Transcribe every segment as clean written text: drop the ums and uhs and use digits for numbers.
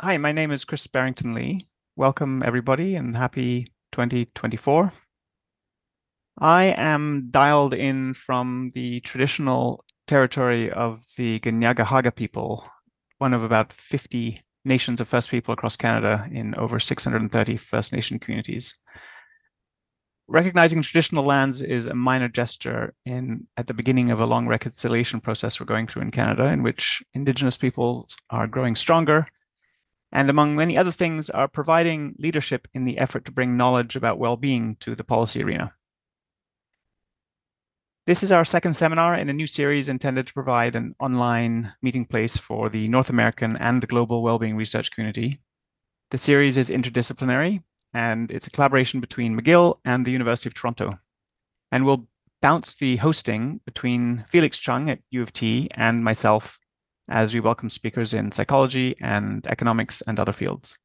Hi, my name is Chris Barrington-Leigh. Welcome, everybody, and happy 2024. I am dialed in from the traditional territory of the Kanien'kehá:ka people, one of about 50 nations of First People across Canada in over 630 First Nation communities. Recognizing traditional lands is a minor gesture at the beginning of a long reconciliation process we're going through in Canada, in which Indigenous peoples are growing stronger and, among many other things, are providing leadership in the effort to bring knowledge about well-being to the policy arena. This is our second seminar in a new series intended to provide an online meeting place for the North American and global well-being research community. The series is interdisciplinary, and it's a collaboration between McGill and the University of Toronto. And we'll bounce the hosting between Felix Cheung at UofT and myself as we welcome speakers in psychology and economics and other fields.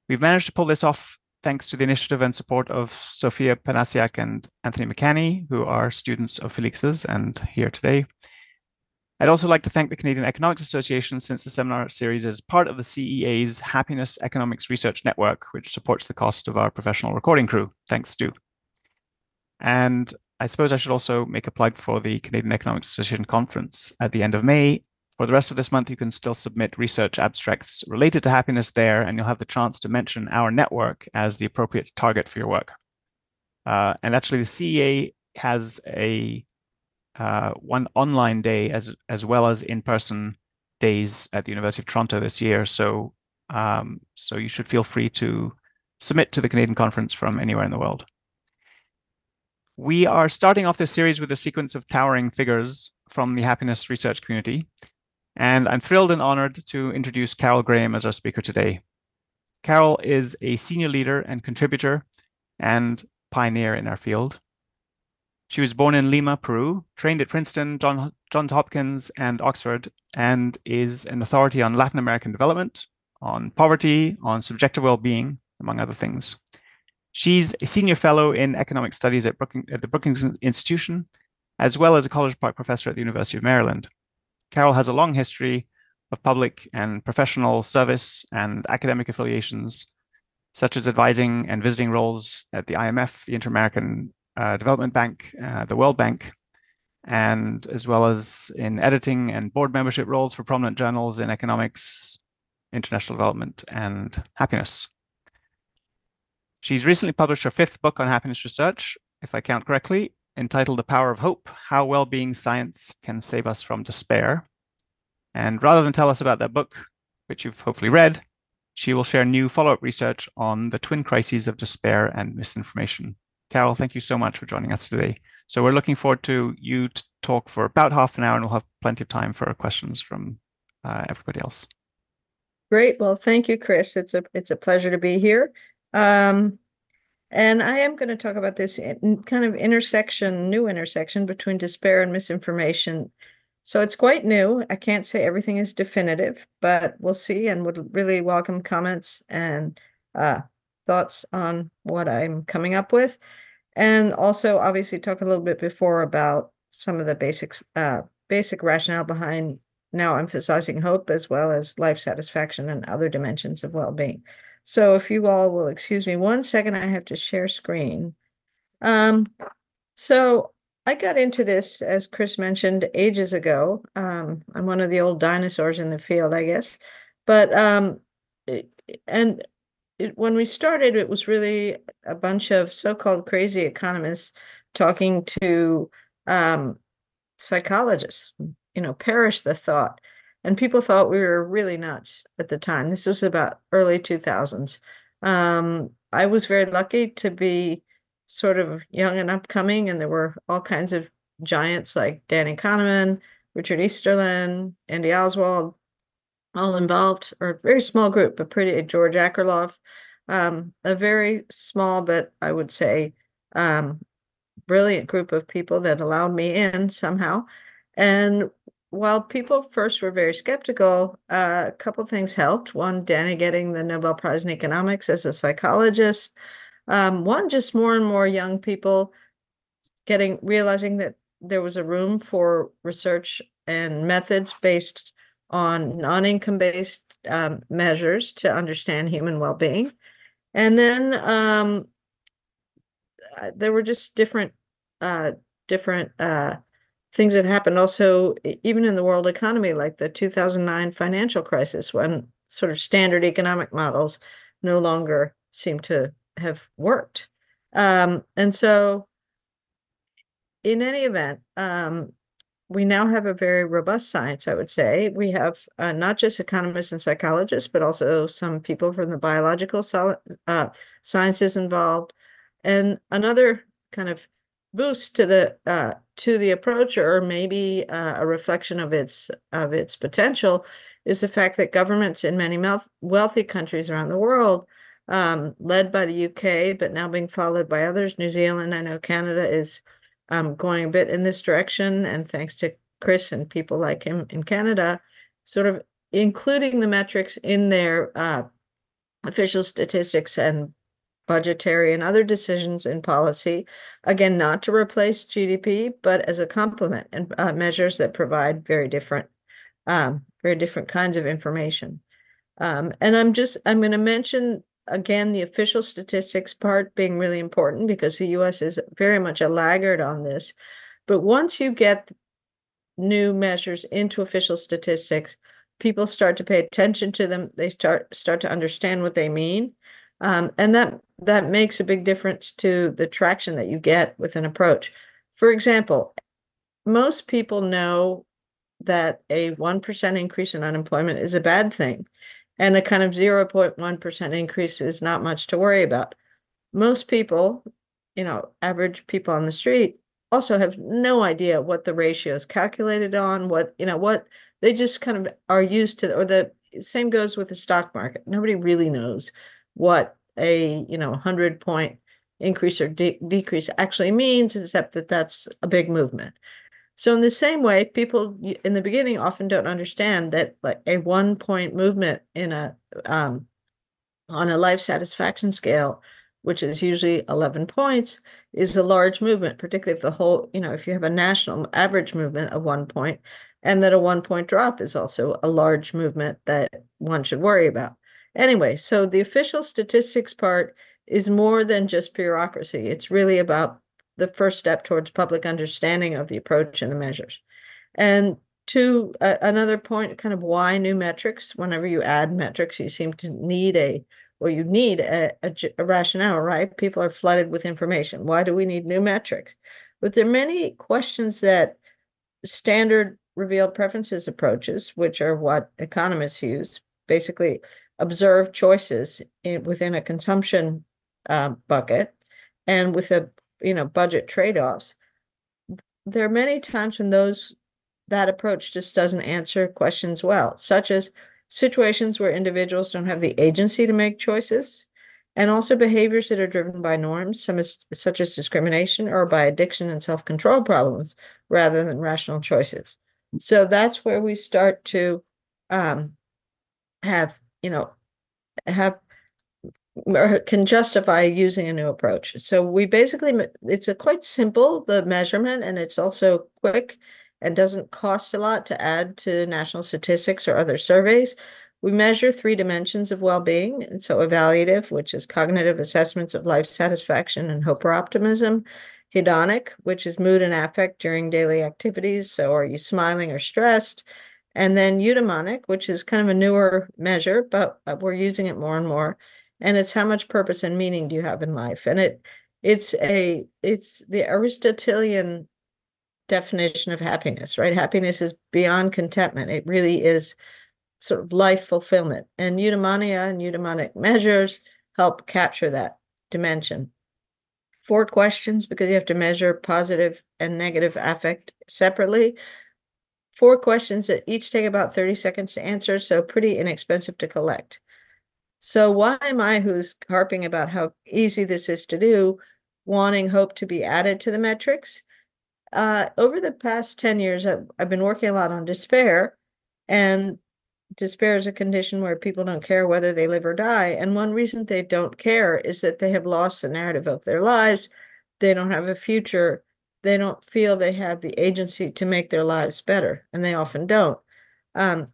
We've managed to pull this off thanks to the initiative and support of Sofia, Panasiuk, and Anthony McCanny, who are students of Felix's and here today. I'd also like to thank the Canadian Economics Association, since the seminar series is part of the CEA's Happiness Economics Research Network, which supports the cost of our professional recording crew. Thanks, Stu. And I suppose I should also make a plug for the Canadian Economics Association conference at the end of May. For the rest of this month, you can still submit research abstracts related to happiness there, and you'll have the chance to mention our network as the appropriate target for your work. And actually, the CEA has a one online day as well as in-person days at the University of Toronto this year. So you should feel free to submit to the Canadian conference from anywhere in the world. We are starting off this series with a sequence of towering figures from the happiness research community. And I'm thrilled and honored to introduce Carol Graham as our speaker today. Carol is a senior leader and contributor and pioneer in our field. She was born in Lima, Peru, trained at Princeton, Johns Hopkins, and Oxford, and is an authority on Latin American development, on poverty, on subjective well-being, among other things. She's a senior fellow in economic studies at the Brookings Institution, as well as a College Park professor at the University of Maryland. Carol has a long history of public and professional service and academic affiliations, such as advising and visiting roles at the IMF, the Inter-American Development Bank, the World Bank, and as well as in editing and board membership roles for prominent journals in economics, international development, and happiness. She's recently published her 5th book on happiness research, if I count correctly, entitled The Power of Hope: How Wellbeing Science Can Save Us from Despair. And rather than tell us about that book, which you've hopefully read, she will share new follow-up research on the twin crises of despair and misinformation. Carol, thank you so much for joining us today. So we're looking forward to you to talk for about half an hour, and we'll have plenty of time for questions from everybody else. Great. Well, thank you, Chris. It's a pleasure to be here. And I am going to talk about this kind of new intersection between despair and misinformation. So it's quite new. I can't say everything is definitive, but we'll see, and would really welcome comments and thoughts on what I'm coming up with. And also, obviously, talk a little bit before about some of the basic rationale behind now emphasizing hope, as well as life satisfaction and other dimensions of well-being. So if you all will excuse me 1 second, I have to share screen. So I got into this, as Chris mentioned, ages ago. I'm one of the old dinosaurs in the field, I guess. But when we started, it was really a bunch of so-called crazy economists talking to psychologists. Perish the thought. And people thought we were really nuts at the time. This was about early 2000s. I was very lucky to be sort of young and upcoming, and there were all kinds of giants like Danny Kahneman, Richard Easterlin, Andy Oswald, all involved, or a very small group, but George Akerlof, a very small, but I would say brilliant group of people that allowed me in somehow. And while people first were very skeptical, a couple things helped. One, Danny getting the Nobel Prize in Economics as a psychologist. One, just more and more young people realizing that there was a room for research and methods based on non-income-based measures to understand human well-being. And then there were just different things that happened also, even in the world economy, like the 2009 financial crisis, when sort of standard economic models no longer seem to have worked. And so in any event, we now have a very robust science, I would say. We have not just economists and psychologists, but also some people from the biological sciences involved. And another kind of boost to the approach, or maybe a reflection of its potential, is the fact that governments in many wealthy countries around the world, led by the UK, but now being followed by others, New Zealand, I know Canada is going a bit in this direction, and thanks to Chris and people like him in Canada, sort of including the metrics in their official statistics and budgetary and other decisions in policy, again, not to replace GDP, but as a complement, and measures that provide very different kinds of information. And I'm going to mention again the official statistics part being really important, because the US is very much a laggard on this. But once you get new measures into official statistics, people start to pay attention to them. They start to understand what they mean. And that makes a big difference to the traction that you get with an approach. For example, most people know that a 1% increase in unemployment is a bad thing, and a kind of 0.1% increase is not much to worry about. Most people, average people on the street, also have no idea what the ratio is calculated on, what they just kind of are used to, or the same goes with the stock market. Nobody really knows what a 100-point increase or decrease actually means, except that that's a big movement. So in the same way, people in the beginning often don't understand that, like, a 1-point movement in on a life satisfaction scale, which is usually 11 points, is a large movement, particularly if you have a national average movement of 1 point, and that a 1-point drop is also a large movement that one should worry about. Anyway, so the official statistics part is more than just bureaucracy. It's really about the first step towards public understanding of the approach and the measures. And to another point, kind of why new metrics. Whenever you add metrics, you seem to need a rationale, right? People are flooded with information. Why do we need new metrics? But there are many questions that standard revealed preferences approaches, which are what economists use, basically observe choices within a consumption bucket, and with a budget trade-offs. There are many times when that approach just doesn't answer questions well, such as situations where individuals don't have the agency to make choices, and also behaviors that are driven by norms, such as discrimination, or by addiction and self-control problems, rather than rational choices. So that's where we start to have or can justify using a new approach. So we basically, it's quite simple, the measurement, and it's also quick and doesn't cost a lot to add to national statistics or other surveys. We measure 3 dimensions of well-being, and so evaluative, which is cognitive assessments of life satisfaction and hope or optimism; hedonic, which is mood and affect during daily activities, so are you smiling or stressed; and then eudaimonic, which is kind of a newer measure, but we're using it more and more, and it's how much purpose and meaning do you have in life. And it's the Aristotelian definition of happiness, right? Happiness is beyond contentment. It really is sort of life fulfillment. And eudaimonia and eudaimonic measures help capture that dimension. 4 questions, because you have to measure positive and negative affect separately. 4 questions that each take about 30 seconds to answer, so pretty inexpensive to collect. So why am I, who's harping about how easy this is to do, wanting hope to be added to the metrics? Over the past 10 years, I've been working a lot on despair, and despair is a condition where people don't care whether they live or die. And one reason they don't care is that they have lost the narrative of their lives. They don't have a future. They don't feel they have the agency to make their lives better, and they often don't.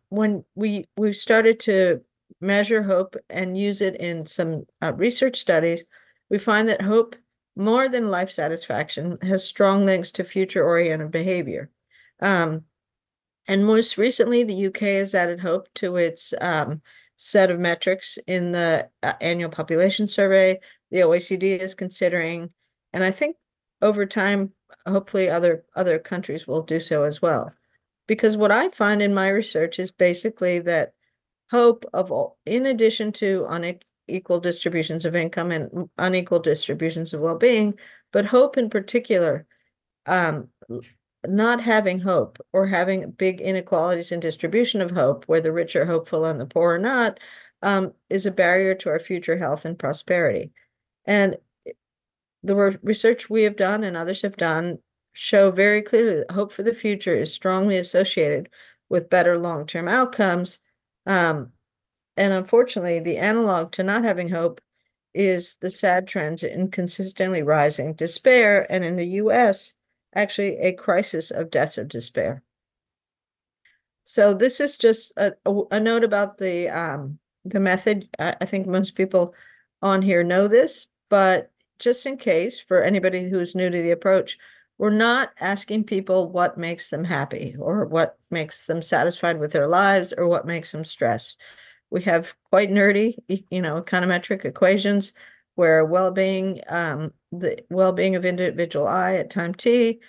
When we've started to measure hope and use it in some research studies, we find that hope, more than life satisfaction, has strong links to future-oriented behavior. And most recently, the UK has added hope to its set of metrics in the annual population survey. The OECD is considering, and I think over time, hopefully other countries will do so as well. Because what I find in my research is basically that hope of all, in addition to unequal distributions of income and unequal distributions of well-being, but hope in particular, not having hope or having big inequalities in distribution of hope, where the rich are hopeful and the poor are not, is a barrier to our future health and prosperity. And the research we have done and others have done show very clearly that hope for the future is strongly associated with better long-term outcomes. And unfortunately, the analog to not having hope is the sad trends in consistently rising despair, and in the US, actually a crisis of deaths of despair. So this is just a note about the method. I think most people on here know this, but just in case, for anybody who's new to the approach, we're not asking people what makes them happy or what makes them satisfied with their lives or what makes them stressed. We have quite nerdy, econometric equations where well-being, the well-being of individual I at time t,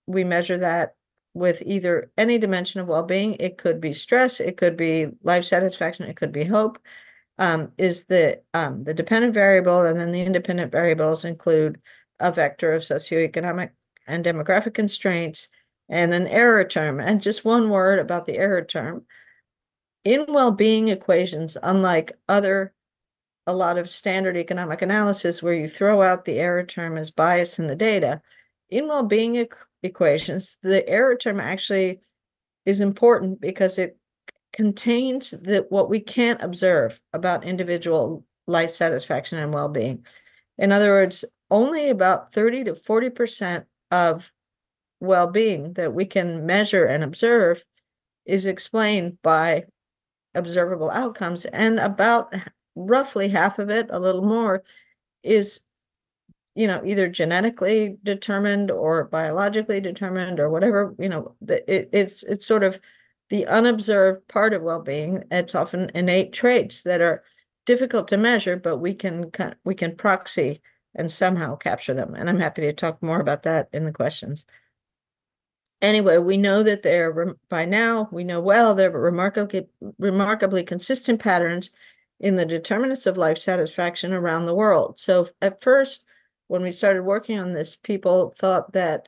we measure that with either any dimension of well-being. It could be stress, it could be life satisfaction, it could be hope, is the dependent variable, and then the independent variables include a vector of socioeconomic and demographic constraints and an error term. And just one word about the error term. In well-being equations, unlike a lot of standard economic analysis where you throw out the error term as bias in the data, in well-being equations, the error term actually is important because it contains what we can't observe about individual life satisfaction and well-being. In other words, only about 30 to 40% of well-being that we can measure and observe is explained by observable outcomes, and about roughly half of it, a little more, is either genetically determined or biologically determined or whatever. It's sort of the unobserved part of well-being. It's often innate traits that are difficult to measure, but we can proxy and somehow capture them. And I'm happy to talk more about that in the questions. Anyway, we know that by now, we know well, there are remarkably consistent patterns in the determinants of life satisfaction around the world. So at first, when we started working on this, people thought that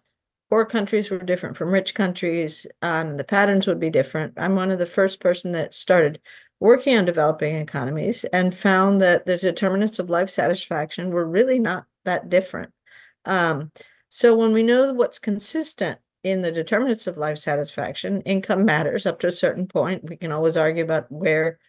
poor countries were different from rich countries. The patterns would be different. I'm one of the first person that started working on developing economies and found that the determinants of life satisfaction were really not that different. So when we know what's consistent in the determinants of life satisfaction, income matters up to a certain point. We can always argue about where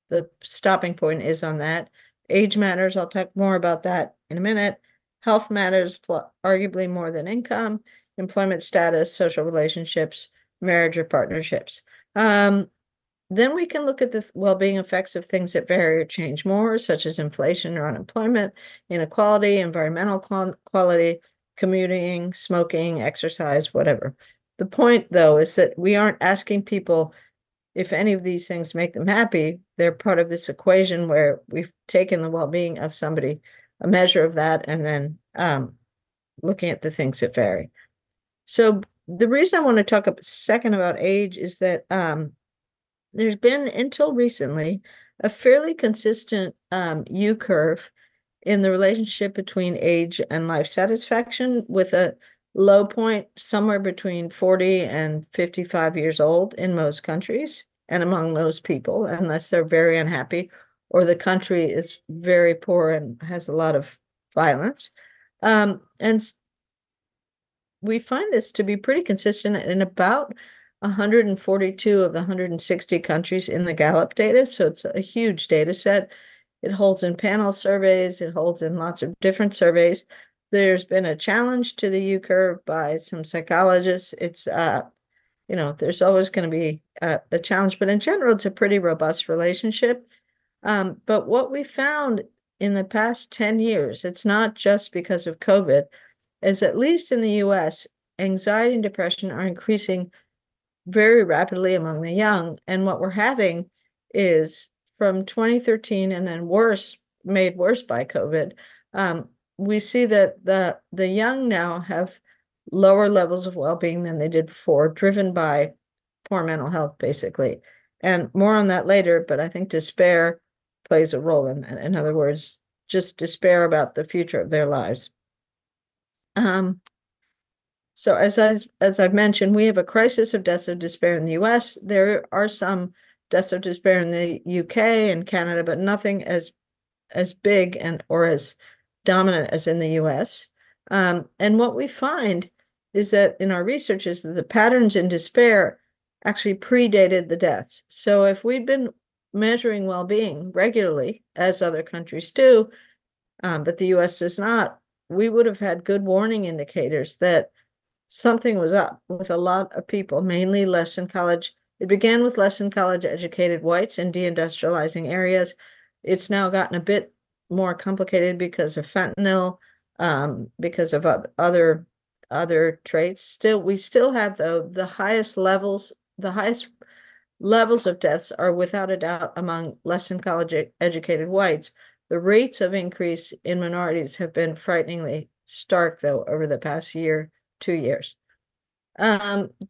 the stopping point is on that. Age matters. I'll talk more about that in a minute. Health matters, arguably more than income. Employment status, social relationships, marriage or partnerships. Then we can look at the well-being effects of things that vary or change more, such as inflation or unemployment, inequality, environmental quality, commuting, smoking, exercise, whatever. The point, though, is that we aren't asking people if any of these things make them happy. They're part of this equation where we've taken the well-being of somebody, a measure of that, and then looking at the things that vary. So the reason I want to talk a second about age is that there's been, until recently, a fairly consistent U-curve in the relationship between age and life satisfaction, with a low point somewhere between 40 and 55 years old in most countries and among most people, unless they're very unhappy or the country is very poor and has a lot of violence. And we find this to be pretty consistent in about 142 of the 160 countries in the Gallup data. So it's a huge data set. It holds in panel surveys. It holds in lots of different surveys. There's been a challenge to the U-curve by some psychologists. It's there's always going to be a challenge, but in general, it's a pretty robust relationship. But what we found in the past 10 years, it's not just because of COVID, is at least in the US, anxiety and depression are increasing very rapidly among the young. And what we're having is from 2013 and then made worse by COVID, we see that the young now have lower levels of well-being than they did before, driven by poor mental health, basically. And more on that later, but I think despair plays a role in that. In other words, just despair about the future of their lives. So as I've mentioned, we have a crisis of deaths of despair in the US. There are some deaths of despair in the UK and Canada, but nothing as big or as dominant as in the US. And what we find is that in our research is that the patterns in despair actually predated the deaths. So if we'd been measuring well-being regularly, as other countries do, but the US does not, we would have had good warning indicators that something was up with a lot of people, mainly less than college. It began with less than college educated whites in deindustrializing areas. It's now gotten a bit more complicated because of fentanyl, because of other traits. We still have, though, the highest levels of deaths are without a doubt among less than college educated whites. The rates of increase in minorities have been frighteningly stark, though, over the past 2 years.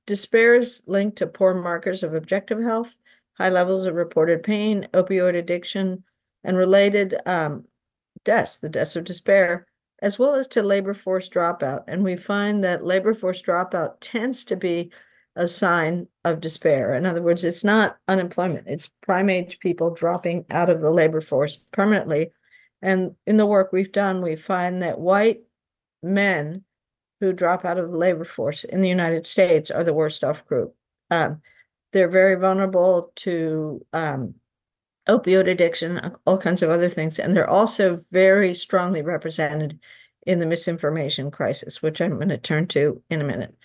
Despair is linked to poor markers of objective health, high levels of reported pain, opioid addiction, and related deaths, the deaths of despair, as well as to labor force dropout. And we find that labor force dropout tends to be a sign of despair. In other words, it's not unemployment, it's prime age people dropping out of the labor force permanently. And in the work we've done, we find that white men who drop out of the labor force in the United States are the worst off group. They're very vulnerable to opioid addiction, all kinds of other things. And they're also very strongly represented in the misinformation crisis, which I'm going to turn to in a minute.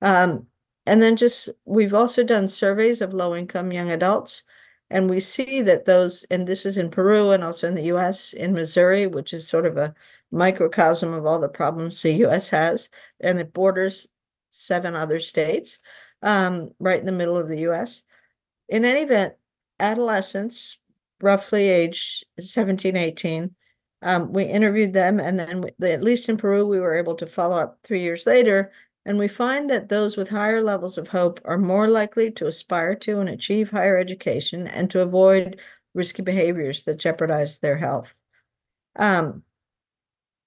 And then we've also done surveys of low-income young adults, and we see that and this is in Peru and also in the US, in Missouri, which is sort of a microcosm of all the problems the US has, and it borders 7 other states, right in the middle of the US. In any event, adolescents, roughly age 17, 18, we interviewed them, and then at least in Peru, we were able to follow up 3 years later, and we find that those with higher levels of hope are more likely to aspire to and achieve higher education and to avoid risky behaviors that jeopardize their health. And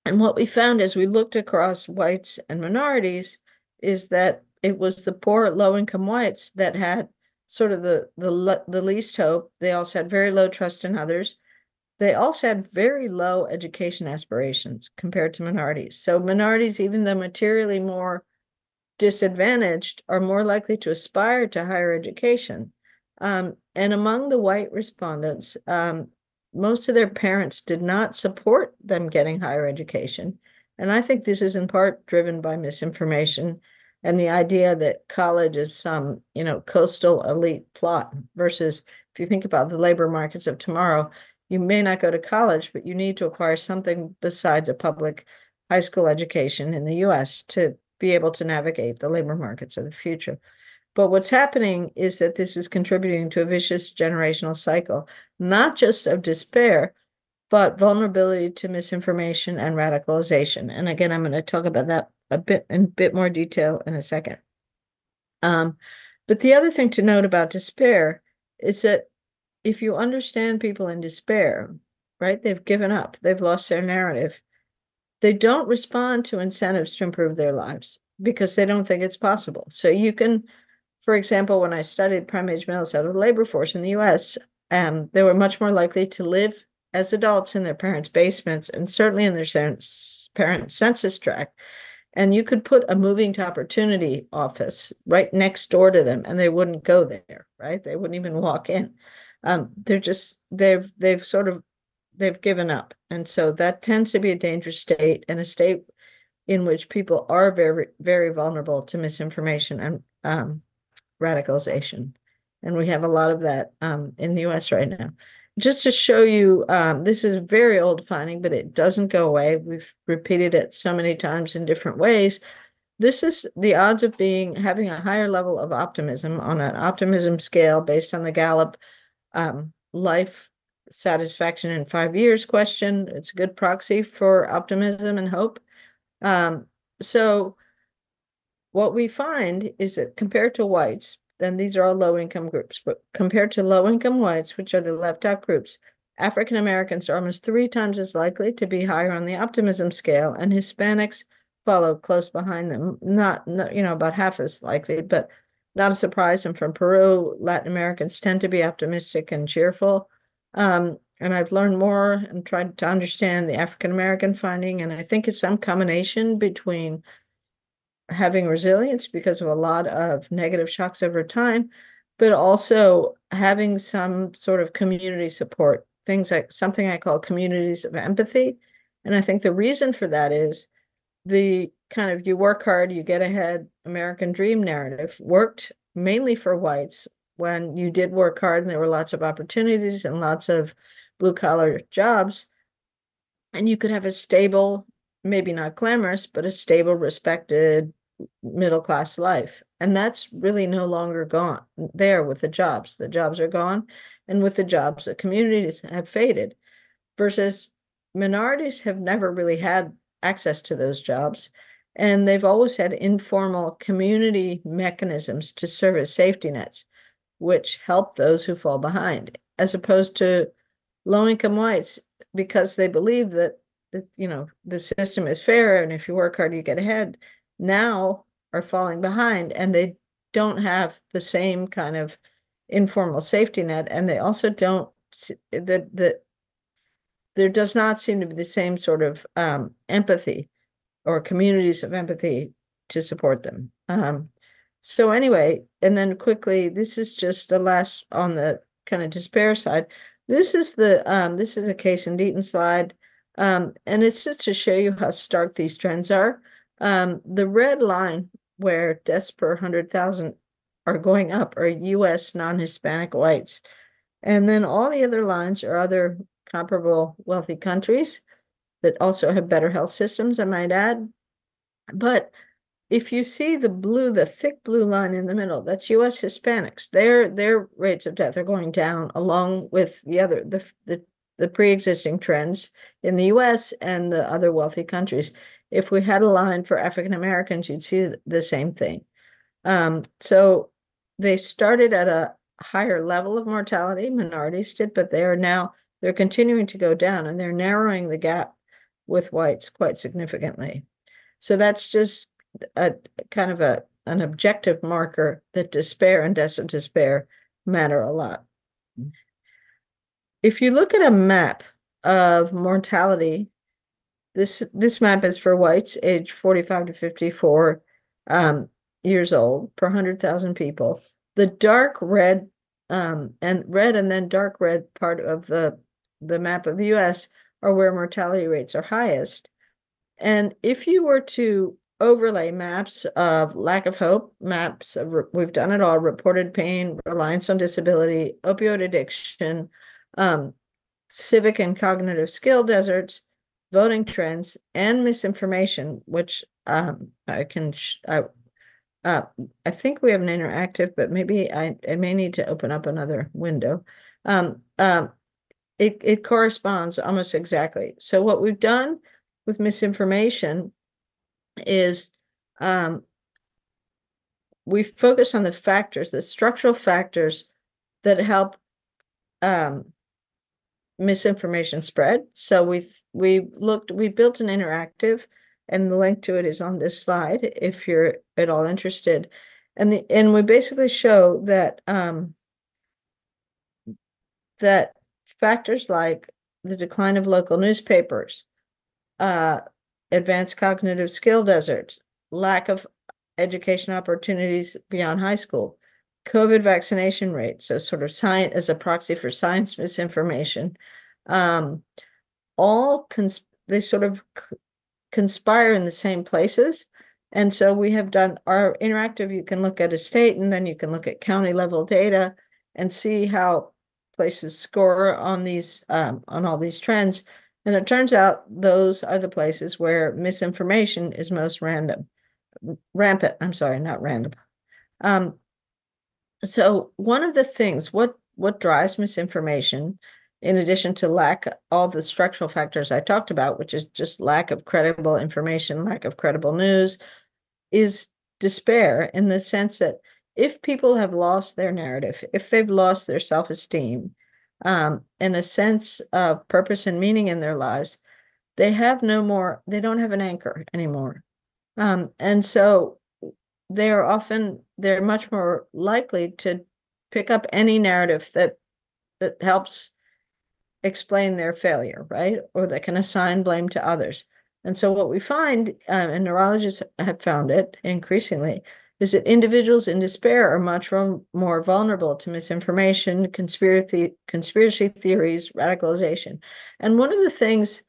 what we found as we looked across whites and minorities is that it was the poor low-income whites that had sort of the least hope. They also had very low trust in others. They also had very low education aspirations compared to minorities. So minorities, even though materially more disadvantaged, are more likely to aspire to higher education. And among the white respondents, most of their parents did not support them getting higher education. And I think this is in part driven by misinformation and the idea that college is some, coastal elite plot versus if you think about the labor markets of tomorrow, you may not go to college, but you need to acquire something besides a public high school education in the US to be able to navigate the labor markets of the future. But what's happening is that this is contributing to a vicious generational cycle, not just of despair, but vulnerability to misinformation and radicalization. And again, I'm going to talk about that in a bit more detail in a second. But the other thing to note about despair is that if you understand people in despair, right, they've given up, they've lost their narrative, they don't respond to incentives to improve their lives because they don't think it's possible. So you can, for example, when I studied prime age males out of the labor force in the US, they were much more likely to live as adults in their parents' basements and certainly in their parents' census tract. And you could put a moving to opportunity office right next door to them and they wouldn't go there, right? They wouldn't even walk in. They've given up. And so that tends to be a dangerous state and a state in which people are very, very vulnerable to misinformation and radicalization. And we have a lot of that in the US right now. Just to show you, this is a very old finding, but it doesn't go away. We've repeated it so many times in different ways. This is the odds of having a higher level of optimism on an optimism scale based on the Gallup life satisfaction in 5 years question. It's a good proxy for optimism and hope. So what we find is that compared to whites, then these are all low-income groups, but compared to low-income whites, which are the left-out groups, African Americans are almost 3 times as likely to be higher on the optimism scale, and Hispanics follow close behind them. Not about half as likely, but not a surprise. I'm from Peru. Latin Americans tend to be optimistic and cheerful. And I've learned more and tried to understand the African American finding, and I think it's some combination between having resilience because of a lot of negative shocks over time, but also having some sort of community support, things like something I call communities of empathy. And I think the reason for that is the kind of you work hard, you get ahead American dream narrative worked mainly for whites when you did work hard and there were lots of opportunities and lots of blue collar jobs. And you could have a stable, maybe not glamorous, but a stable, respected middle class life. And that's really no longer gone there with the jobs. The jobs are gone. And with the jobs, the communities have faded versus minorities have never really had access to those jobs. And they've always had informal community mechanisms to serve as safety nets, which help those who fall behind, as opposed to low-income whites, because they believe that the system is fair and if you work hard, you get ahead, now are falling behind and they don't have the same kind of informal safety net. And they also don't, there does not seem to be the same sort of empathy or communities of empathy to support them. So anyway, and then quickly, this is just the last on the kind of despair side. This is a case in Deaton slide, and it's just to show you how stark these trends are. The red line where deaths per 100,000 are going up are U.S. non-Hispanic whites, and then all the other lines are other comparable wealthy countries that also have better health systems, I might add. But if you see the thick blue line in the middle, that's U.S. Hispanics. Their rates of death are going down along with the pre-existing trends in the U.S. and the other wealthy countries. If we had a line for African Americans, you'd see the same thing. So they started at a higher level of mortality, minorities did, but they're continuing to go down and they're narrowing the gap with whites quite significantly. So that's just a kind of an objective marker that despair and deaths of despair matter a lot. If you look at a map of mortality, this map is for whites age 45 to 54 years old per 100,000 people. The dark red and then dark red part of the map of the US are where mortality rates are highest. And if you were to overlay maps of lack of hope, maps of we've done it all, reported pain, reliance on disability, opioid addiction, civic and cognitive skill deserts, voting trends, and misinformation, which I think we have an interactive, but maybe I may need to open up another window. It corresponds almost exactly. So what we've done with misinformation is we focus on the factors, the structural factors that help misinformation spread. So we built an interactive, and the link to it is on this slide if you're at all interested. And we basically show that that factors like the decline of local newspapers, advanced cognitive skill deserts, lack of education opportunities beyond high school, COVID vaccination rates, so sort of science as a proxy for science misinformation, they sort of conspire in the same places And so we have done our interactive, you can look at a state and then you can look at county level data and see how places score on these on all these trends. And it turns out those are the places where misinformation is most rampant. I'm sorry, not random. Um, so one of the things, what drives misinformation, in addition to lack all the structural factors I talked about, which is just lack of credible information, lack of credible news, is despair in the sense that if people have lost their narrative, if they've lost their self-esteem, and a sense of purpose and meaning in their lives, they have no more, they don't have an anchor anymore. And so they're much more likely to pick up any narrative that helps explain their failure, right? Or that can assign blame to others. And so what we find, and neurologists have found it increasingly, is that individuals in despair are much more vulnerable to misinformation, conspiracy theories, radicalization. And one of the things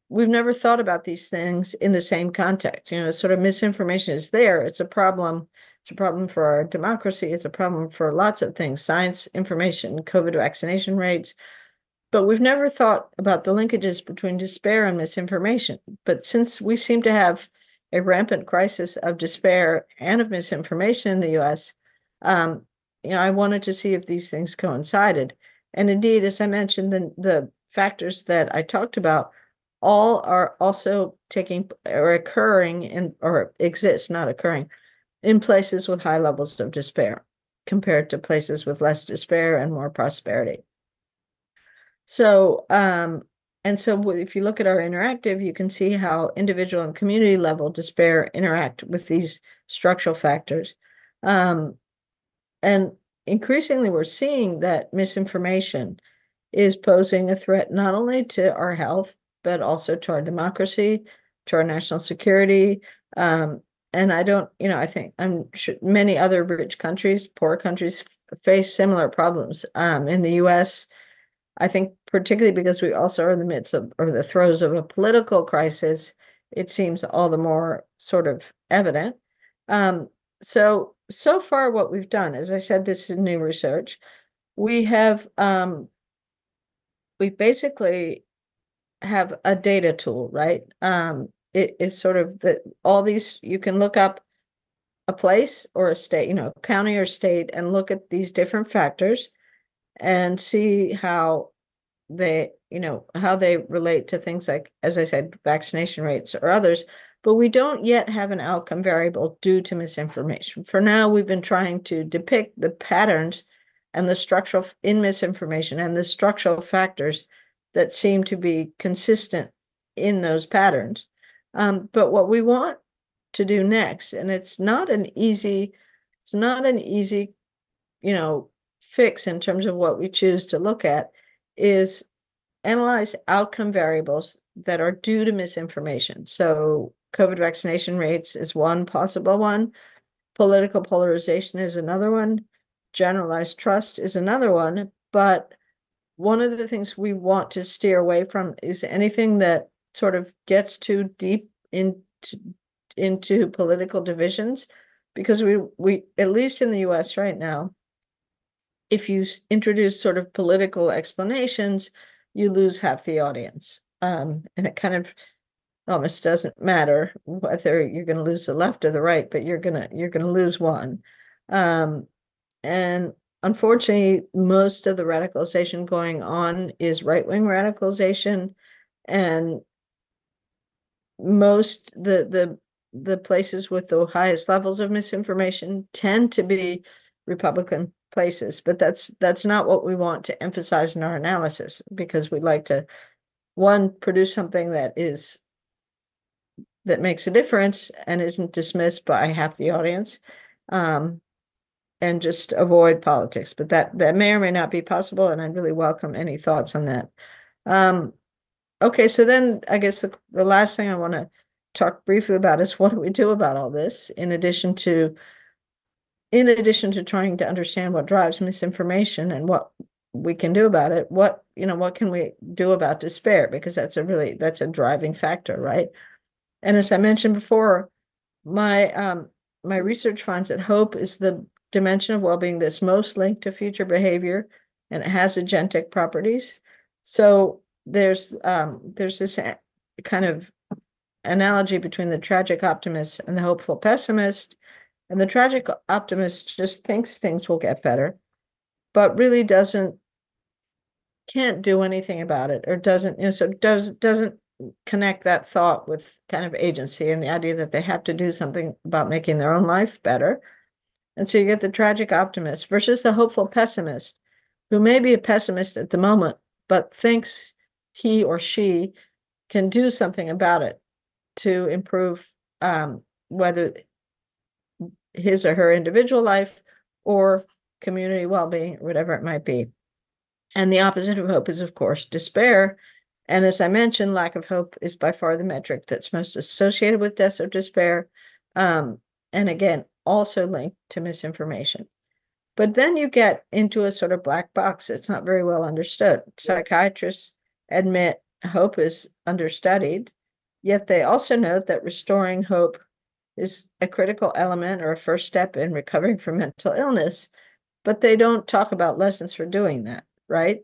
we've never thought about these things in the same context. Sort of misinformation is there. It's a problem. It's a problem for our democracy. It's a problem for lots of things, science, information, COVID vaccination rates. But we've never thought about the linkages between despair and misinformation. But since we seem to have a rampant crisis of despair and of misinformation in the US, I wanted to see if these things coincided. And indeed, as I mentioned, the factors that I talked about all are also taking or occurring in or exist, not occurring, in places with high levels of despair compared to places with less despair and more prosperity. So, and so if you look at our interactive, you can see how individual and community level despair interact with these structural factors. And increasingly, we're seeing that misinformation is posing a threat not only to our health, but also to our democracy, to our national security. And I think I'm sure many other rich countries, poor countries face similar problems. In the US, I think particularly because we also are in the midst of or the throes of a political crisis, it seems all the more sort of evident. So far what we've done, as I said, this is new research. We have we basically have a data tool, right? It is sort of all these, you can look up a place or a state, county or state, and look at these different factors and see how how they relate to things like, as I said, vaccination rates or others, but we don't yet have an outcome variable due to misinformation. For now, we've been trying to depict the patterns and the structural in misinformation and the structural factors that seem to be consistent in those patterns. But what we want to do next, and it's not an easy, fix in terms of what we choose to look at, is analyze outcome variables that are due to misinformation. So COVID vaccination rates is one possible one. Political polarization is another one. Generalized trust is another one. But one of the things we want to steer away from is anything that sort of gets too deep into political divisions, because we at least in the US right now, if you introduce sort of political explanations, you lose half the audience. And it kind of almost doesn't matter whether you're going to lose the left or the right, but you're going to lose one. And unfortunately, most of the radicalization going on is right-wing radicalization, and most the places with the highest levels of misinformation tend to be Republican places, but that's not what we want to emphasize in our analysis, because we'd like to, one, produce something that makes a difference and isn't dismissed by half the audience, and just avoid politics. But that may or may not be possible, and I'd really welcome any thoughts on that. Okay, so then I guess the last thing I want to talk briefly about is what do we do about all this, in addition to trying to understand what drives misinformation and what we can do about it. What can we do about despair? Because that's a driving factor, right? And as I mentioned before, My research finds that hope is the dimension of well-being that's most linked to future behavior, and it has agentic properties. So there's this kind of analogy between the tragic optimist and the hopeful pessimist. And the tragic optimist just thinks things will get better, but really can't do anything about it, or doesn't, so doesn't connect that thought with kind of agency and the idea that they have to do something about making their own life better. And so you get the tragic optimist versus the hopeful pessimist, who may be a pessimist at the moment, but thinks he or she can do something about it to improve whether his or her individual life or community well-being, whatever it might be. And the opposite of hope is, of course, despair. And as I mentioned, lack of hope is by far the metric that's most associated with deaths of despair. And again, also linked to misinformation. But then you get into a sort of black box that's not very well understood. Psychiatrists admit hope is understudied, yet they also note that restoring hope is a critical element or a first step in recovering from mental illness, but they don't talk about lessons for doing that, right?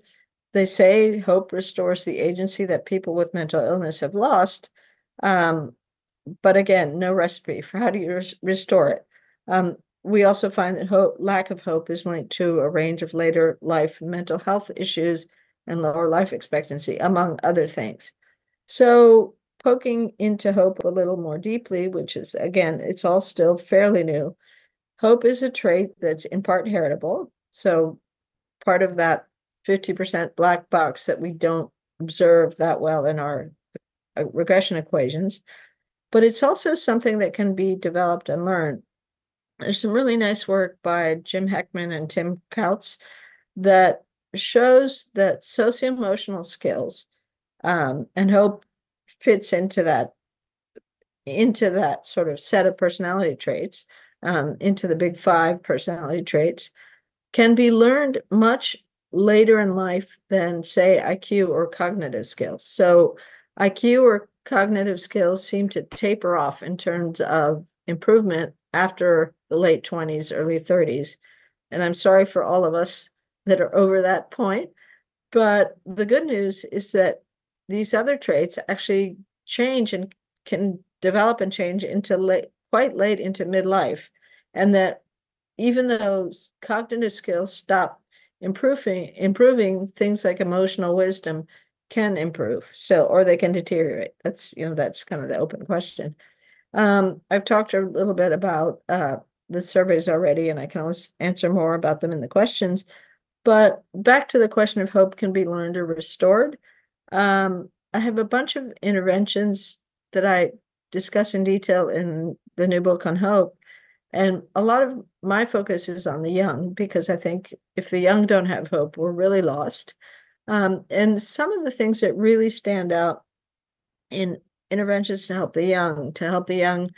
They say hope restores the agency that people with mental illness have lost. But again, no recipe for how do you restore it. We also find that lack of hope is linked to a range of later life mental health issues and lower life expectancy, among other things. So poking into hope a little more deeply, which is, again, it's all still fairly new. Hope is a trait that's in part heritable. So part of that 50% black box that we don't observe that well in our regression equations, but it's also something that can be developed and learned. There's some really nice work by Jim Heckman and Tim Kautz that shows that socio-emotional skills and hope fits into that sort of set of personality traits, into the big 5 personality traits, can be learned much later in life than, say, IQ or cognitive skills. So IQ or cognitive skills seem to taper off in terms of improvement after the late 20s, early 30s. And I'm sorry for all of us that are over that point. But the good news is that these other traits actually change and can develop and change into quite late into midlife. And that even though cognitive skills stop improving, things like emotional wisdom can improve. So, or they can deteriorate. That's kind of the open question. I've talked a little bit about the surveys already, and I can always answer more about them in the questions. But back to the question of hope can be learned or restored. I have a bunch of interventions that I discuss in detail in the new book on hope. And a lot of my focus is on the young, because I think if the young don't have hope, we're really lost. And some of the things that really stand out in interventions to help the young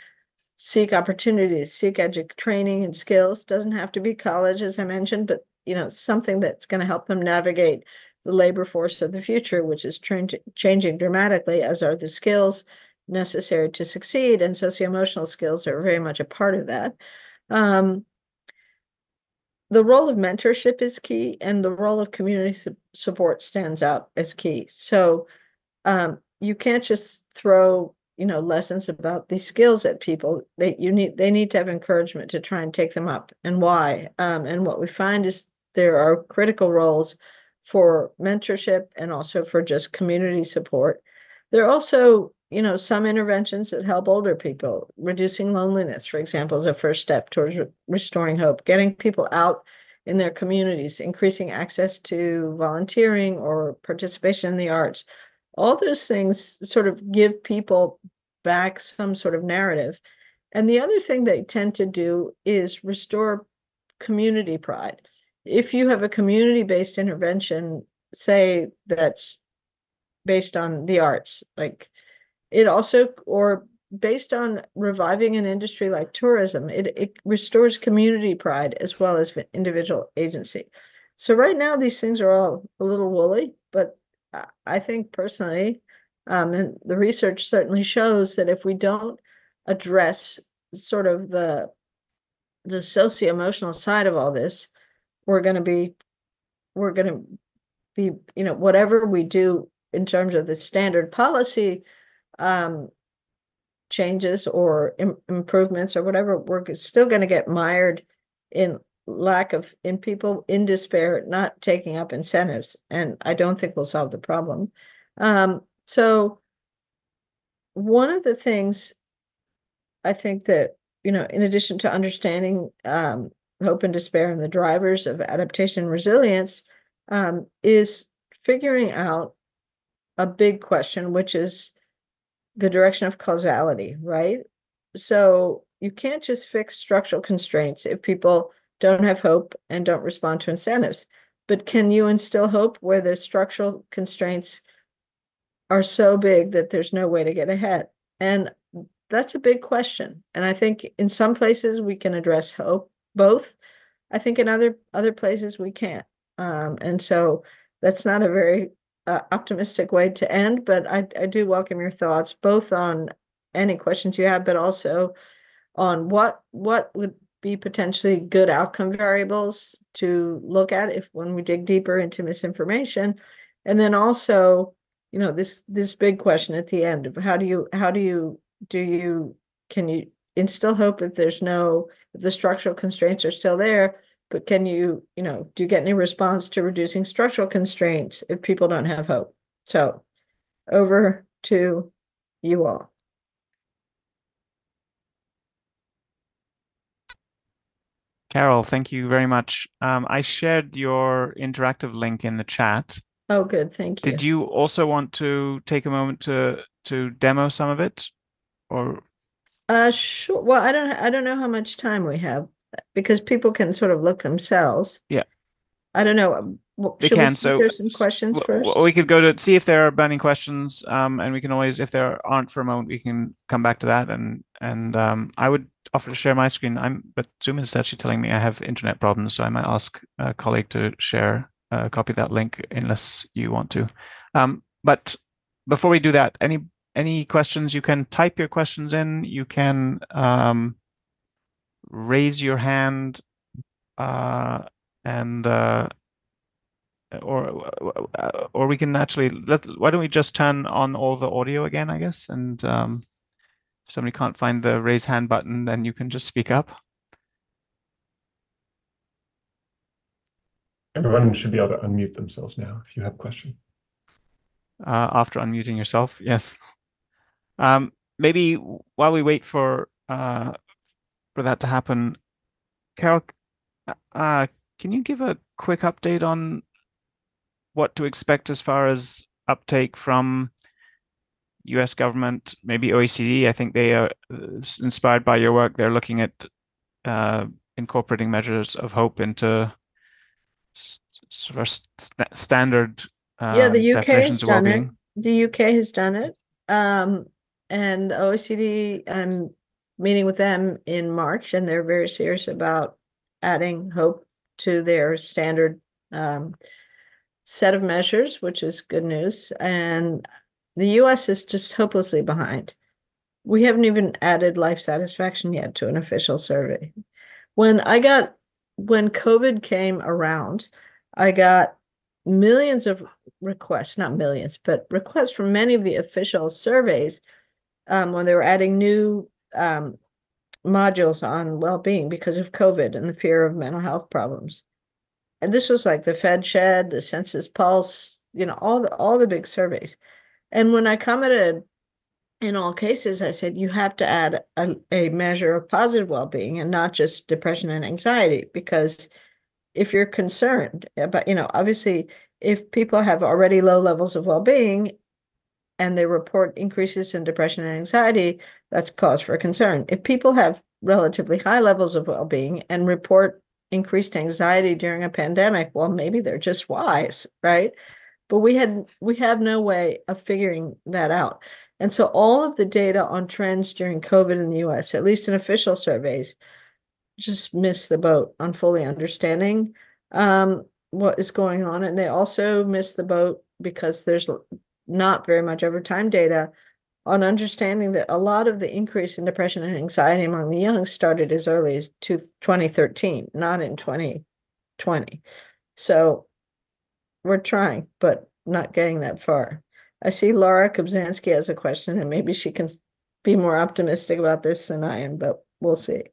seek opportunities, seek training and skills. Doesn't have to be college, as I mentioned, but something that's going to help them navigate the labor force of the future, which is changing dramatically, as are the skills necessary to succeed, and socio-emotional skills are very much a part of that. The role of mentorship is key, and the role of community support stands out as key. So you can't just throw lessons about these skills at people. They need to have encouragement to try and take them up, and why. And what we find is there are critical roles for mentorship and also for just community support. There are also some interventions that help older people. Reducing loneliness, for example, is a first step towards restoring hope. Getting people out in their communities, increasing access to volunteering or participation in the arts. All those things sort of give people back some sort of narrative. And the other thing they tend to do is restore community pride. If you have a community-based intervention, say that's based on the arts, like it also, or based on reviving an industry like tourism, it restores community pride as well as individual agency. So right now, these things are all a little woolly, but I think personally, and the research certainly shows that if we don't address sort of the socio-emotional side of all this, we're going to be, whatever we do in terms of the standard policy changes or improvements or whatever, we're still going to get mired in in people in despair, not taking up incentives. And I don't think we'll solve the problem. So one of the things I think that, in addition to understanding hope and despair and the drivers of adaptation and resilience, is figuring out a big question, which is the direction of causality, right? So you can't just fix structural constraints if people don't have hope and don't respond to incentives. But can you instill hope where the structural constraints are so big that there's no way to get ahead? And that's a big question. And I think in some places we can address hope, both. I think in other places we can't. And so that's not a very optimistic way to end, but I do welcome your thoughts, both on any questions you have, but also on what would be potentially good outcome variables to look at when we dig deeper into misinformation. And then also, this big question at the end of can you instill hope if if the structural constraints are still there, but do you get any response to reducing structural constraints if people don't have hope? So over to you all. Carol, thank you very much. I shared your interactive link in the chat. Oh, good. Thank you. Did you also want to take a moment to demo some of it, or? Sure. Well, I don't know how much time we have because people can sort of look themselves. Yeah. I don't know. They Should we can. see if So there's some questions first? we could go to see if there are burning questions, and we can always, if there aren't for a moment, we can come back to that. And I would offer to share my screen. But Zoom is actually telling me I have internet problems, so I might ask a colleague to share a copy of that link, unless you want to. But before we do that, any questions? You can type your questions in. You can raise your hand, and or we can actually why don't we just turn on all the audio again, I guess, and if somebody can't find the raise hand button, then you can just speak up. Everyone should be able to unmute themselves now if you have a question. After unmuting yourself, yes. Maybe while we wait for that to happen, Carol, can you give a quick update on what to expect as far as uptake from US government, maybe OECD? I think they are inspired by your work. They're looking at incorporating measures of hope into sort of standard Yeah, the UK definitions has of done it. well-being. The UK has done it. And the OECD, I'm meeting with them in March, and they're very serious about adding hope to their standard set of measures, which is good news. And the US is just hopelessly behind. We haven't even added life satisfaction yet to an official survey. When COVID came around, I got millions of requests, not millions, but requests from many of the official surveys when they were adding new modules on well-being because of COVID and the fear of mental health problems. And this was like the FedShed, the Census Pulse, all the big surveys. And when I commented in all cases, I said, you have to add a measure of positive well-being and not just depression and anxiety, because if you're concerned about, obviously, if people have already low levels of well-being and they report increases in depression and anxiety, that's cause for concern. If people have relatively high levels of well-being and report increased anxiety during a pandemic, well, maybe they're just wise, right? But we have no way of figuring that out. And so all of the data on trends during COVID in the US, at least in official surveys, just missed the boat on fully understanding what is going on. And they also missed the boat because there's not very much over time data on understanding that a lot of the increase in depression and anxiety among the young started as early as 2013, not in 2020. So we're trying, but not getting that far. I see Laura Kobzanski has a question, and maybe she can be more optimistic about this than I am, but we'll see.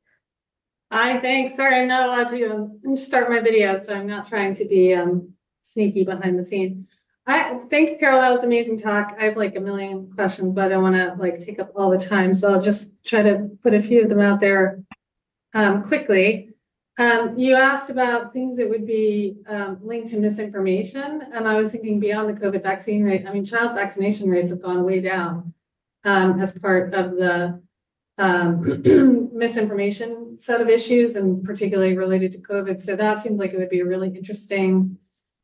Hi, thanks. Sorry, I'm not allowed to start my video, so I'm not trying to be sneaky behind the scene. Thank you, Carol. That was an amazing talk. I have like a million questions, but I don't want to like take up all the time, so I'll just try to put a few of them out there quickly. You asked about things that would be linked to misinformation, and I was thinking beyond the COVID vaccine rate. I mean, child vaccination rates have gone way down as part of the misinformation set of issues, and particularly related to COVID. So that seems like it would be a really interesting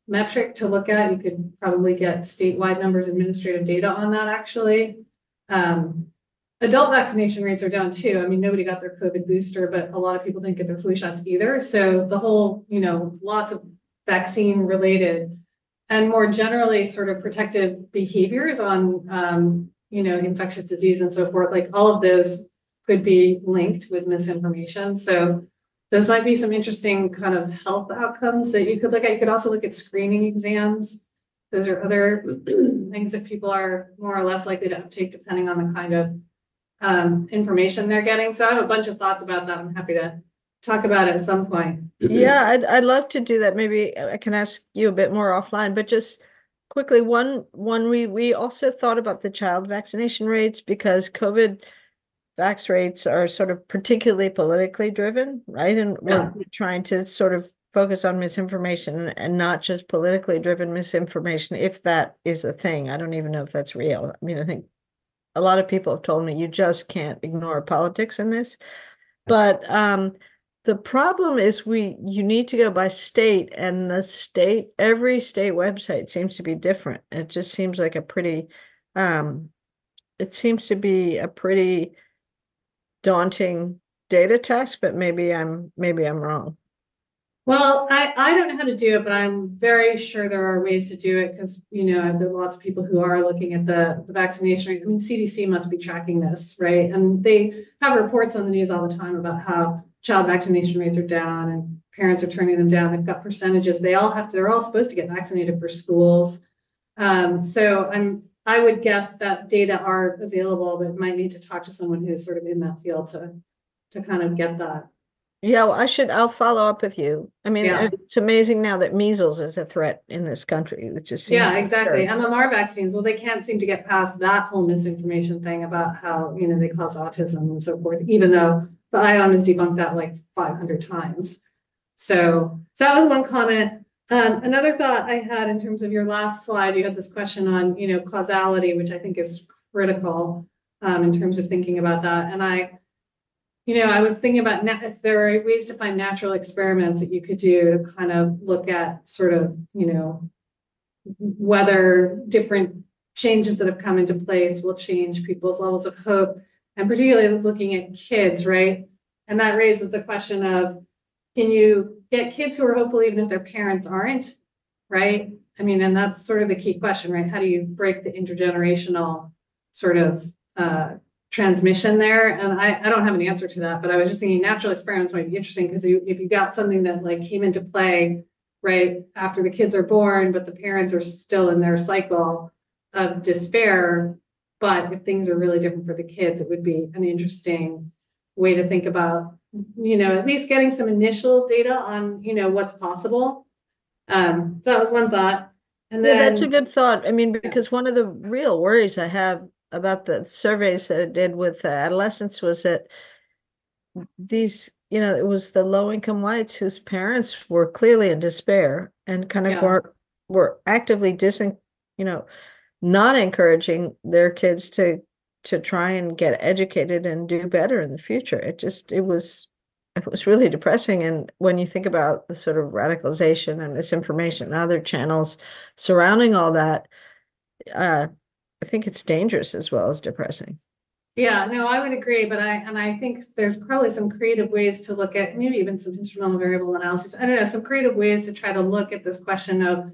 metric to look at. You could probably get statewide numbers, administrative data on that, actually. Adult vaccination rates are down too. I mean, nobody got their COVID booster, but a lot of people didn't get their flu shots either. So the whole, lots of vaccine related and more generally sort of protective behaviors on, infectious disease and so forth, like all of those could be linked with misinformation. So those might be some interesting kind of health outcomes that you could look at. You could also look at screening exams. Those are other things that people are more or less likely to uptake depending on the kind of information they're getting. So I have a bunch of thoughts about that. I'm happy to talk about it at some point. Yeah, I'd love to do that. Maybe I can ask you a bit more offline, but just quickly, we also thought about the child vaccination rates because COVID vax rates are sort of particularly politically driven, right? And we're trying to sort of focus on misinformation and not just politically driven misinformation, if that is a thing. I don't even know if that's real. I mean, I think a lot of people have told me you just can't ignore politics in this. But the problem is you need to go by state, and every state website seems to be different. It just seems like it seems to be a pretty daunting data task, but maybe I'm wrong. Well, I don't know how to do it, but I'm very sure there are ways to do it because, there are lots of people who are looking at the vaccination rate. I mean, CDC must be tracking this, right? And they have reports on the news all the time about how child vaccination rates are down and parents are turning them down. They've got percentages. They're all supposed to get vaccinated for schools. So I would guess that data are available, but might need to talk to someone who's sort of in that field to kind of get that. Yeah, well, I'll follow up with you. I mean, It's amazing now that measles is a threat in this country. It just seems exactly. MMR vaccines, well, they can't seem to get past that whole misinformation thing about how, they cause autism and so forth, even though the IOM has debunked that like 500 times. So that was one comment. Another thought I had in terms of your last slide, you had this question on, causality, which I think is critical in terms of thinking about that. And I was thinking about if there are ways to find natural experiments that you could do to kind of look at sort of, whether different changes that have come into place will change people's levels of hope, and particularly looking at kids, right? And that raises the question of, can you get kids who are hopeful even if their parents aren't, right? I mean, and that's sort of the key question, right? How do you break the intergenerational sort of transmission there? And I don't have an answer to that, but I was just thinking natural experiments might be interesting because if you got something that like came into play right after the kids are born, but the parents are still in their cycle of despair, but if things are really different for the kids, it would be an interesting way to think about, at least getting some initial data on, what's possible. So that was one thought. And then that's a good thought. I mean, because one of the real worries I have about the surveys that it did with adolescents was that these, it was the low-income whites whose parents were clearly in despair and kind of were actively not encouraging their kids to try and get educated and do better in the future. It was really depressing. And when you think about the sort of radicalization and misinformation and other channels surrounding all that, I think it's dangerous as well as depressing. Yeah, no, I would agree, but I think there's probably some creative ways to look at, maybe even some instrumental variable analysis. I don't know, some creative ways to try to look at this question of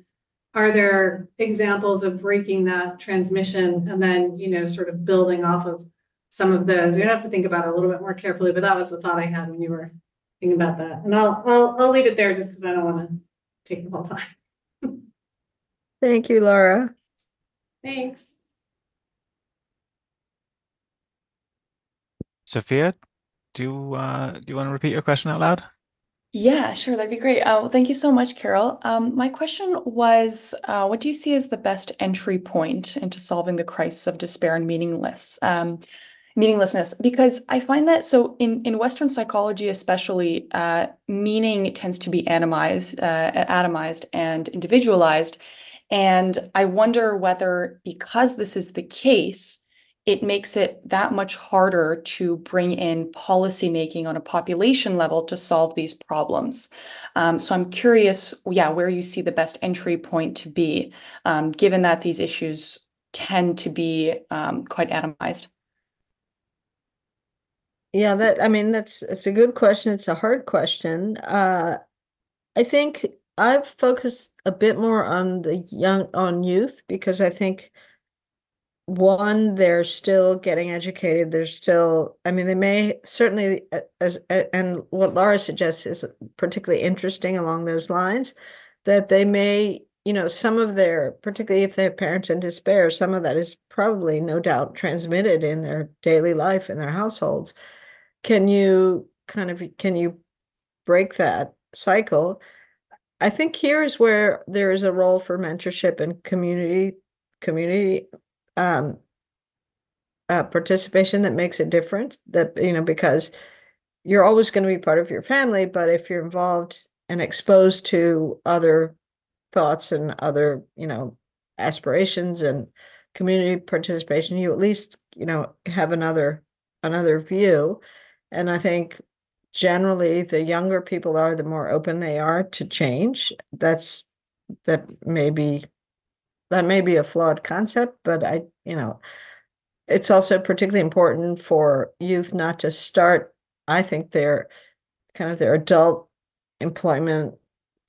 are there examples of breaking that transmission and then, sort of building off of some of those? You're gonna have to think about it a little bit more carefully, but that was the thought I had when you were thinking about that. And I'll leave it there just because I don't want to take the whole time. Thank you, Laura. Thanks. Sophia, do you want to repeat your question out loud? Yeah, sure, that'd be great. Thank you so much, Carol. My question was, what do you see as the best entry point into solving the crisis of despair and meaninglessness? Because I find that in Western psychology, especially, meaning tends to be atomized and individualized. And I wonder whether, because this is the case, it makes it that much harder to bring in policy making on a population level to solve these problems. So I'm curious, where you see the best entry point to be, given that these issues tend to be quite atomized. Yeah, it's a good question. It's a hard question. I think I've focused a bit more on youth, because I think, one, they're still getting educated. They're still, they may certainly, and what Laura suggests is particularly interesting along those lines, that they may, some of their, particularly if they have parents in despair, some of that is probably no doubt transmitted in their daily life, in their households. Can you break that cycle? I think here is where there is a role for mentorship and community participation that makes a difference. That, because you're always going to be part of your family, but if you're involved and exposed to other thoughts and other, aspirations and community participation, you at least, have another view. And I think generally the younger people are, the more open they are to change. That may be a flawed concept, but it's also particularly important for youth not to start, I think, their adult employment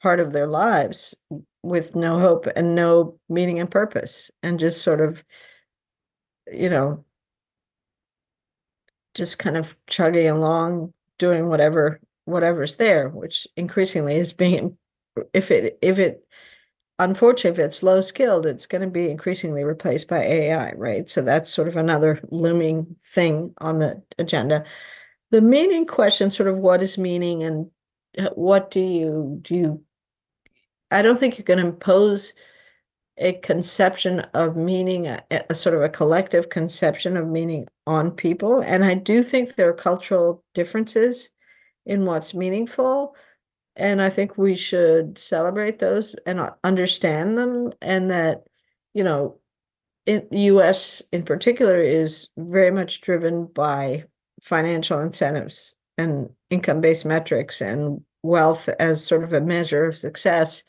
part of their lives with no hope and no meaning and purpose, and just sort of, just kind of chugging along, doing whatever's there, which increasingly is being, unfortunately, if it's low skilled, it's going to be increasingly replaced by AI, right? So that's sort of another looming thing on the agenda. The meaning question, sort of what is meaning, and what do you, I don't think you can impose a conception of meaning, a sort of a collective conception of meaning on people. And I do think there are cultural differences in what's meaningful. And I think we should celebrate those and understand them. And that, the US in particular is very much driven by financial incentives and income-based metrics and wealth as sort of a measure of success.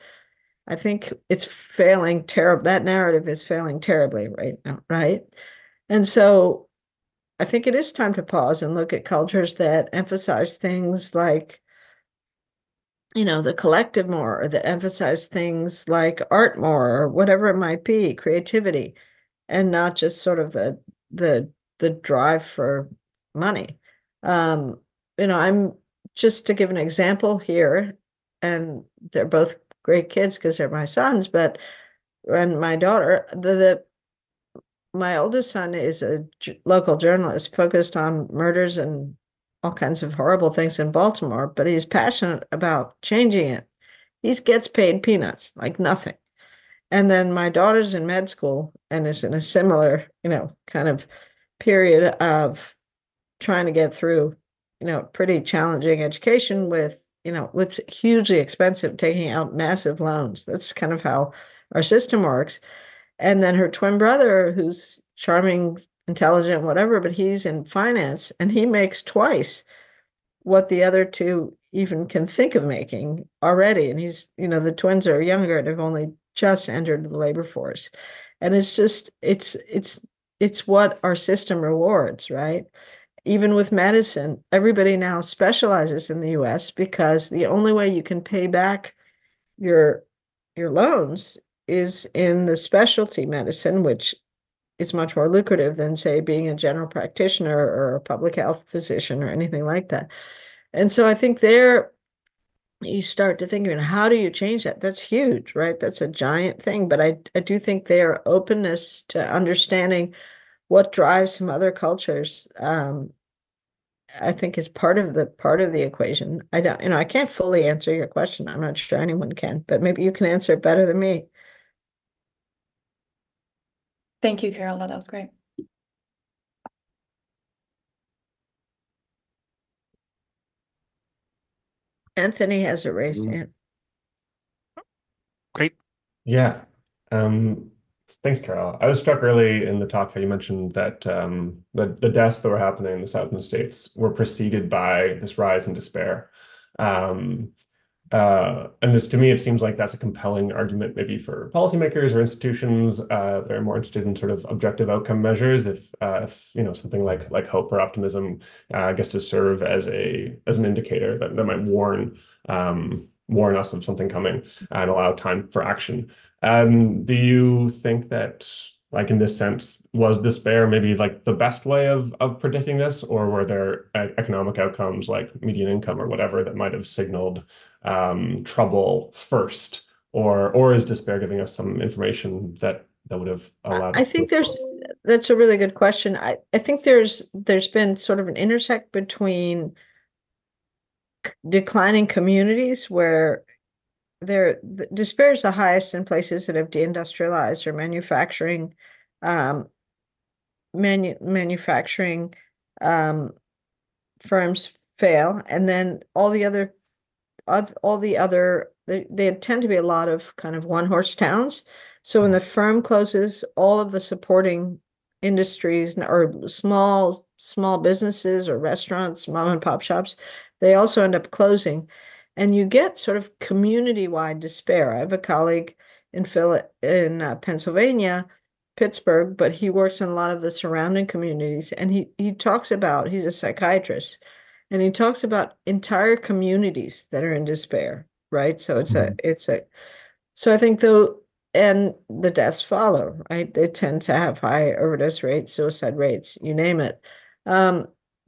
I think it's failing terribly. That narrative is failing terribly right now, right? And so I think it is time to pause and look at cultures that emphasize things like, the collective more, or that emphasize things like art more, or whatever it might be, creativity, and not just sort of the drive for money. I'm just, to give an example here, and they're both great kids because they're my sons, but when my daughter, my oldest son is a local journalist focused on murders and all kinds of horrible things in Baltimore, but he's passionate about changing it. He gets paid peanuts, like nothing. And then my daughter's in med school and is in a similar, kind of period of trying to get through, pretty challenging education with, with hugely expensive, taking out massive loans. That's kind of how our system works. And then her twin brother, who's charming, intelligent, whatever, but he's in finance, and he makes twice what the other two even can think of making already. And he's, the twins are younger and have only just entered the labor force. And it's just, it's what our system rewards, right? Even with medicine, everybody now specializes in the US because the only way you can pay back your loans is in the specialty medicine, which is much more lucrative than, say, being a general practitioner or a public health physician or anything like that. And so I think there you start to think, how do you change that? That's huge, right? That's a giant thing. But I do think their openness to understanding what drives some other cultures, I think is part of the equation. I don't, I can't fully answer your question. I'm not sure anyone can, but maybe you can answer it better than me. Thank you, Carol. No, that was great. Anthony has a raised hand. Great. Yeah. Thanks, Carol. I was struck early in the talk how you mentioned that the deaths that were happening in the southern states were preceded by this rise in despair. And to me, it seems like that's a compelling argument maybe for policymakers or institutions that are more interested in sort of objective outcome measures. If something like hope or optimism, I guess, to serve as an indicator that might warn us of something coming and allow time for action. Do you think that, like, in this sense, was despair maybe like the best way of predicting this, or were there economic outcomes like median income or whatever that might have signaled trouble first, or is despair giving us some information that would have allowed? I think that's a really good question. I think there's been sort of an intersect between declining communities where despair is the highest in places that have deindustrialized or manufacturing firms fail, and then they tend to be a lot of kind of one-horse towns. So when the firm closes, all of the supporting industries or small businesses or restaurants, mom and pop shops, they also end up closing. And you get sort of community-wide despair. I have a colleague in Pennsylvania, Pittsburgh, but he works in a lot of the surrounding communities. And he talks about, he's a psychiatrist, and he talks about entire communities that are in despair, right? So so I think and the deaths follow, right? They tend to have high overdose rates, suicide rates, you name it.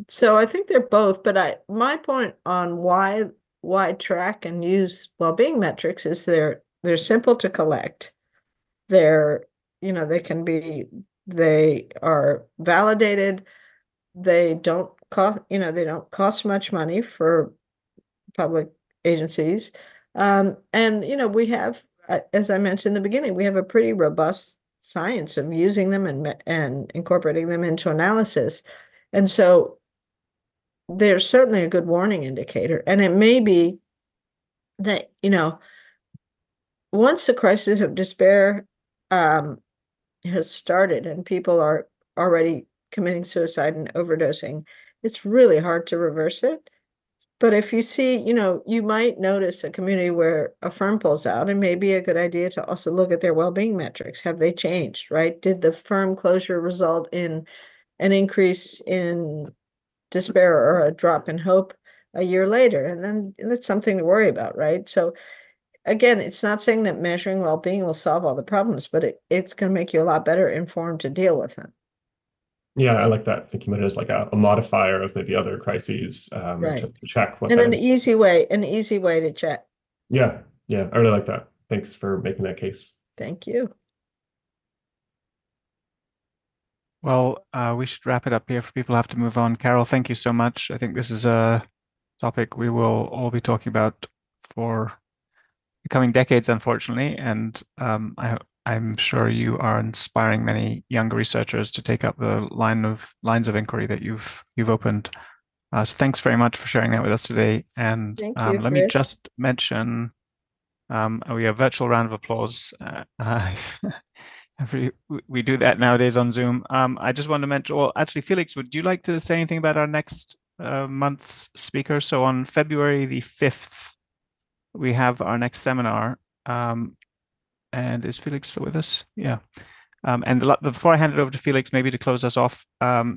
So I think they're both, but my point on why track and use well-being metrics is they're simple to collect. They are validated. They don't cost much money for public agencies. And we have, as I mentioned in the beginning, we have a pretty robust science of using them and incorporating them into analysis. And so there's certainly a good warning indicator. And it may be that, once the crisis of despair has started and people are already committing suicide and overdosing, it's really hard to reverse it. But if you see, you might notice a community where a firm pulls out, and maybe a good idea to also look at their well-being metrics. Have they changed, right? Did the firm closure result in an increase in despair or a drop in hope a year later? And then it's something to worry about, right? So again, it's not saying that measuring well-being will solve all the problems, but it's going to make you a lot better informed to deal with them. Yeah, I like that. Thinking of it as like a modifier of maybe other crises Right. to check what And that an is. easy way to check. Yeah, I really like that. Thanks for making that case. Thank you. Well, we should wrap it up here for people who have to move on. Carol, thank you so much. I think this is a topic we will all be talking about for the coming decades, unfortunately, and I'm sure you are inspiring many younger researchers to take up the lines of inquiry that you've opened. So thanks very much for sharing that with us today. And Thank you, let me Chris. just mention we have a virtual round of applause. We do that nowadays on Zoom. I just want to mention, well, actually, Felix, would you like to say anything about our next month's speaker? So on February the 5th, we have our next seminar. And is Felix still with us? Yeah. And before I hand it over to Felix, maybe to close us off, I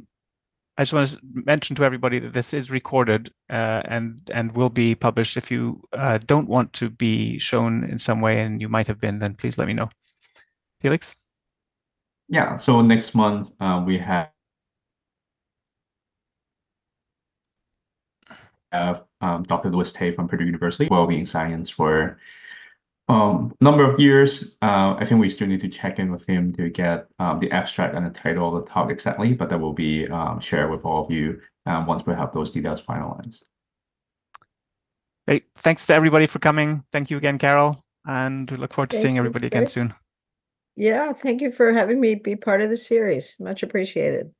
just want to mention to everybody that this is recorded and will be published. If you don't want to be shown in some way, and you might have been, then please let me know. Felix? Yeah, so next month we have Dr. Louis Tay from Purdue University, Wellbeing Science for number of years. I think we still need to check in with him to get the abstract and the title of the talk exactly, but that will be shared with all of you once we have those details finalized. Great. Thanks to everybody for coming. Thank you again, Carol. And we look forward to seeing everybody again soon. Yeah, thank you for having me be part of the series. Much appreciated.